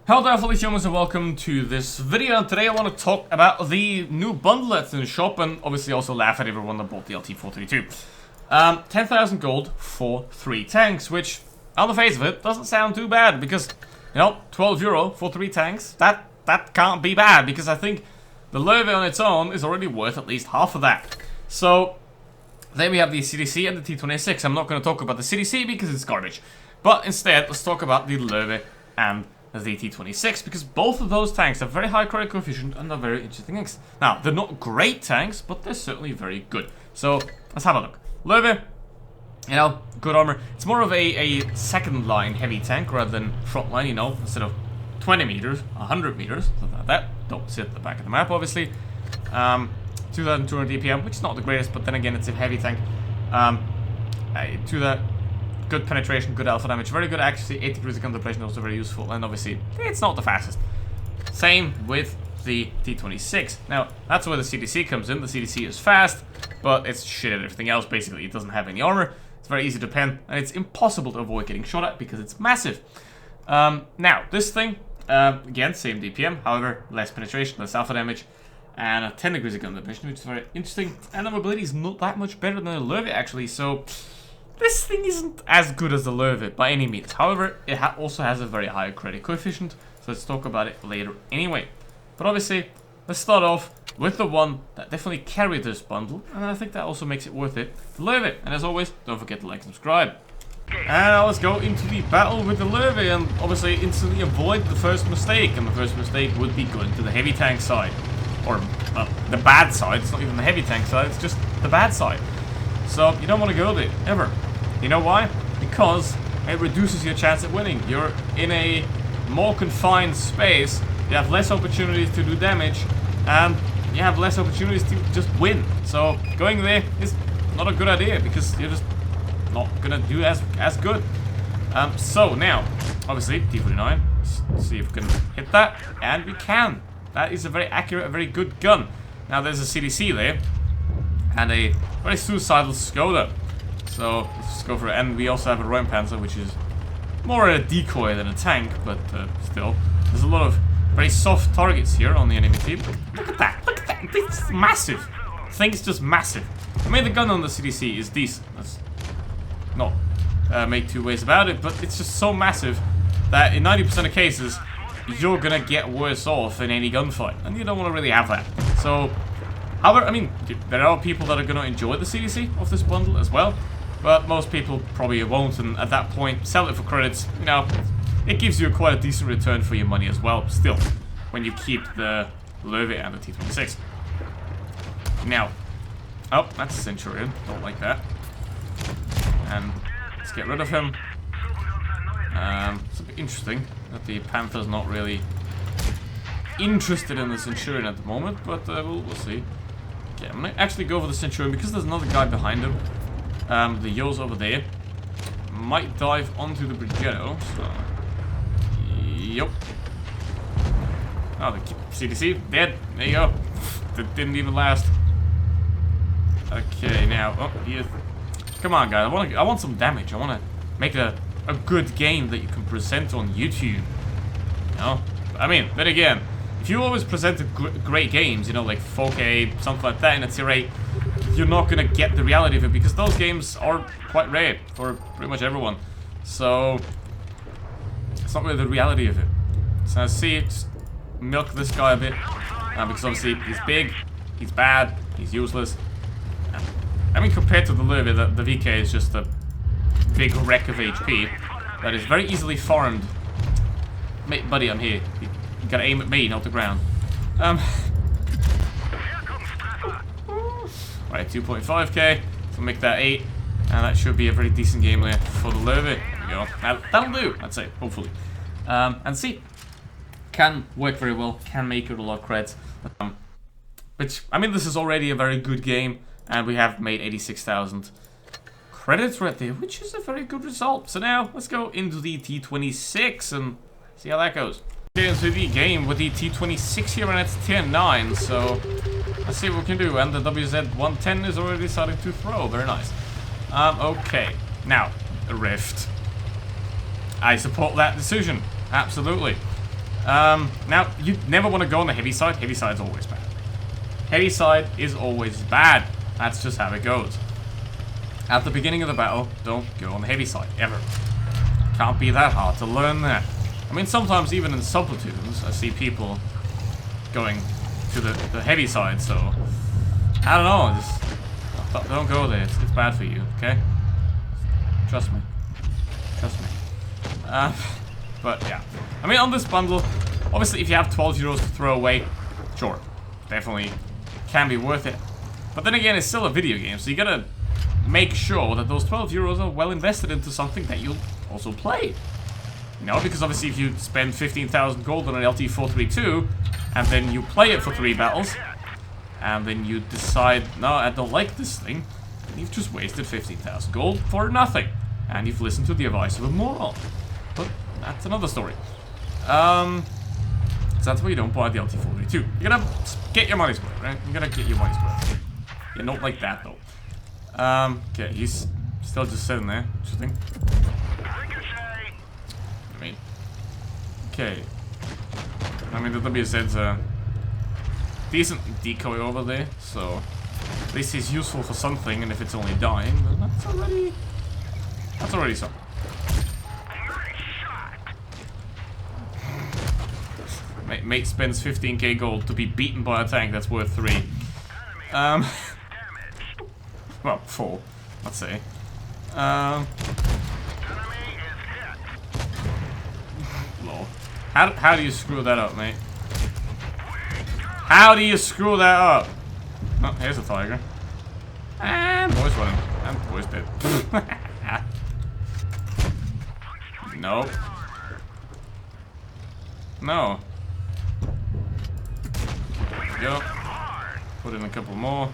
Hello there, fellow humans, and welcome to this video. And today I want to talk about the new bundle that's in the shop, and obviously also laugh at everyone that bought the LT432. 10,000 gold for 3 tanks, which, on the face of it, doesn't sound too bad, because, you know, 12 euro for 3 tanks, that can't be bad, because I think the Löwe on its own is already worth at least half of that. So, then we have the CDC and the T26. I'm not going to talk about the CDC because it's garbage, but instead, let's talk about the Löwe and the T26, because both of those tanks have very high credit coefficient and are very interesting tanks. Now, they're not great tanks, but they're certainly very good. So, let's have a look. Löwe, you know, good armor. It's more of a second line heavy tank rather than front line, you know, instead of 20 meters, 100 meters, something like that. Don't sit at the back of the map, obviously. 2,200 DPM, which is not the greatest, but then again, it's a heavy tank. To that. Good penetration, good alpha damage, very good accuracy, 80 degrees of contemplation, also very useful, and obviously, it's not the fastest. Same with the T26. Now, that's where the CDC comes in. The CDC is fast, but it's shit at everything else, basically. It doesn't have any armor, it's very easy to pen, and it's impossible to avoid getting shot at because it's massive. Now, this thing, again, same DPM, however, less penetration, less alpha damage, and 10 degrees of contemplation, which is very interesting, and the mobility is not that much better than the Löwe, actually, so this thing isn't as good as the Löwe by any means. However, it also has a very high credit coefficient, so let's talk about it later anyway. But obviously, let's start off with the one that definitely carried this bundle, and I think that also makes it worth it, the Löwe. And as always, don't forget to like and subscribe. And now let's go into the battle with the Löwe, and obviously instantly avoid the first mistake. And the first mistake would be going to the heavy tank side. Or, well, the bad side. It's not even the heavy tank side, it's just the bad side. So, you don't want to go there, ever. You know why? Because it reduces your chance at winning. You're in a more confined space, you have less opportunities to do damage, and you have less opportunities to just win. So, going there is not a good idea, because you're just not gonna do as good. So, now, obviously, T49, let's see if we can hit that, and we can. That is a very accurate, a very good gun. Now, there's a CDC there, and a very suicidal Skoda. So, let's just go for it. And we also have a Roenpanzer, which is more a decoy than a tank, but still. There's a lot of very soft targets here on the enemy team. Look at that! Look at that! It's massive! The thing's just massive. I mean, the gun on the CDC is decent. Let's not make two ways about it, but it's just so massive that in 90% of cases, you're gonna get worse off in any gunfight. And you don't want to really have that. So, however, I mean, there are people that are going to enjoy the CDC of this bundle as well, but most people probably won't, and at that point, sell it for credits. You know, it gives you quite a decent return for your money as well, still, when you keep the Löwe and the T26. Now, oh, that's a Centurion, don't like that. And let's get rid of him. It's a bit interesting that the Panther's not really interested in the Centurion at the moment, but we'll see. Okay, I'm gonna actually go for the Centurion because there's another guy behind him. The Yo's over there. Might dive onto the Brighetto, so... Yup. Oh, the CDC, dead. There you go. That didn't even last. Okay, now... Oh, he is... Come on, guys. I want some damage. I want to make a good game that you can present on YouTube. You know? I mean, then again... If you always present great games, you know, like 4K, something like that in a tier 8, you're not gonna get the reality of it, because those games are quite rare for pretty much everyone. So, it's not really the reality of it. So I see, just milk this guy a bit, because obviously he's big, he's bad, he's useless. I mean, compared to the Löwe, the VK is just a big wreck of HP that is very easily farmed. Mate, buddy, I'm here. You gotta aim at me, not the ground. Right, 2.5k. So make that 8. And that should be a very decent game there for the Löwe. There we go. That'll do, I'd say, hopefully. And see. Can work very well. Can make it a lot of creds. Which, I mean, this is already a very good game. And we have made 86,000 credits right there, which is a very good result. So now, let's go into the T26 and see how that goes. Into the game with the T26 here, and it's tier 9, so let's see what we can do. And the WZ-110 is already starting to throw, very nice. Okay, now, a Rift. I support that decision, absolutely. Now, you never want to go on the heavy side. Heavy side's always bad. Heavy side is always bad. That's just how it goes. At the beginning of the battle, don't go on the heavy side, ever. Can't be that hard to learn that. I mean, sometimes even in sub-platoons, I see people going to the heavy side, so... I don't know, just... Don't go there, it's bad for you, okay? Trust me. Trust me. But yeah. I mean, on this bundle, obviously if you have 12 euros to throw away, sure. Definitely can be worth it. But then again, it's still a video game, so you gotta make sure that those 12 euros are well invested into something that you'll also play. You know, because obviously if you spend 15,000 gold on an LT432, and then you play it for 3 battles, and then you decide, no, I don't like this thing, then you've just wasted 15,000 gold for nothing. And you've listened to the advice of a moron. But that's another story. So that's why you don't buy the LT432. You gotta get your money's worth, right? You gotta get your money's worth. Yeah, not like that, though. Okay, he's still just sitting there. Interesting. I mean... Okay. I mean, the WZ's a decent decoy over there, so... At least he's useful for something, and if it's only dying, then that's already... That's already something. Mate spends 15k gold to be beaten by a tank that's worth 3. Well, 4, let's say. Lol. How do you screw that up, mate? How do you screw that up? Oh, here's a tiger. And boy's running. And boy's dead. Nope. No. Go. Put in a couple more.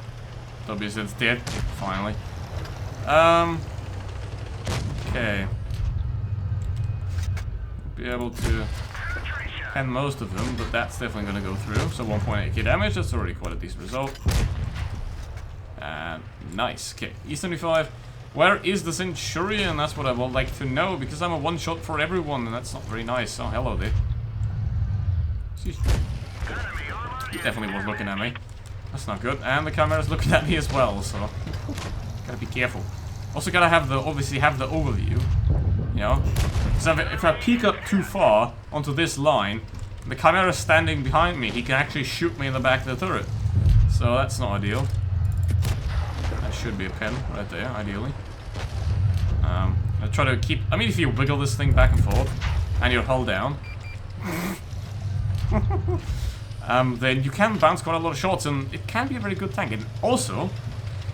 WZ's dead. Finally. Okay. Be able to pen most of them, but that's definitely going to go through. So 1.8k damage. That's already quite a decent result. And nice. Okay. E75. Where is the Centurion? That's what I would like to know, because I'm a one-shot for everyone, and that's not very nice. Oh, hello there. He definitely was looking at me. That's not good. And the camera's looking at me as well, so... Gotta be careful. Also gotta have the, obviously have the overview. You know? Because if I peek up too far onto this line, the camera's standing behind me, he can actually shoot me in the back of the turret. So that's not ideal. That should be a pen right there, ideally. I try to keep... I mean, if you wiggle this thing back and forth, and you're hull down... then you can bounce quite a lot of shots, and it can be a very good tank. And also,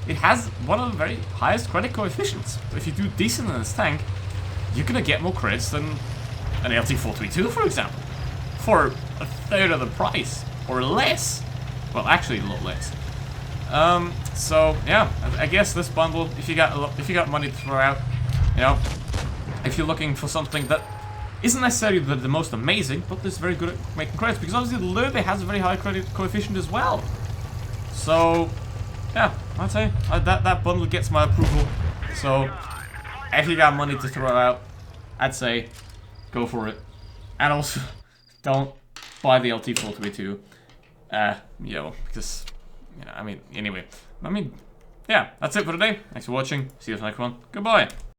it has one of the very highest credit coefficients. So if you do decent in this tank, you're gonna get more credits than an LT432, for example, for a third of the price, or less. Well, actually, a lot less. So yeah, I guess this bundle, if you got money to throw out, you know, if you're looking for something that isn't necessarily the most amazing, but is very good at making credits, because obviously the Lurbe has a very high credit coefficient as well. So, yeah, I'd say that bundle gets my approval. So, if you got money to throw out, I'd say go for it. And also, don't buy the LT432. You know, because, you know, I mean, anyway. I mean, yeah, that's it for today. Thanks for watching. See you in the next one. Goodbye.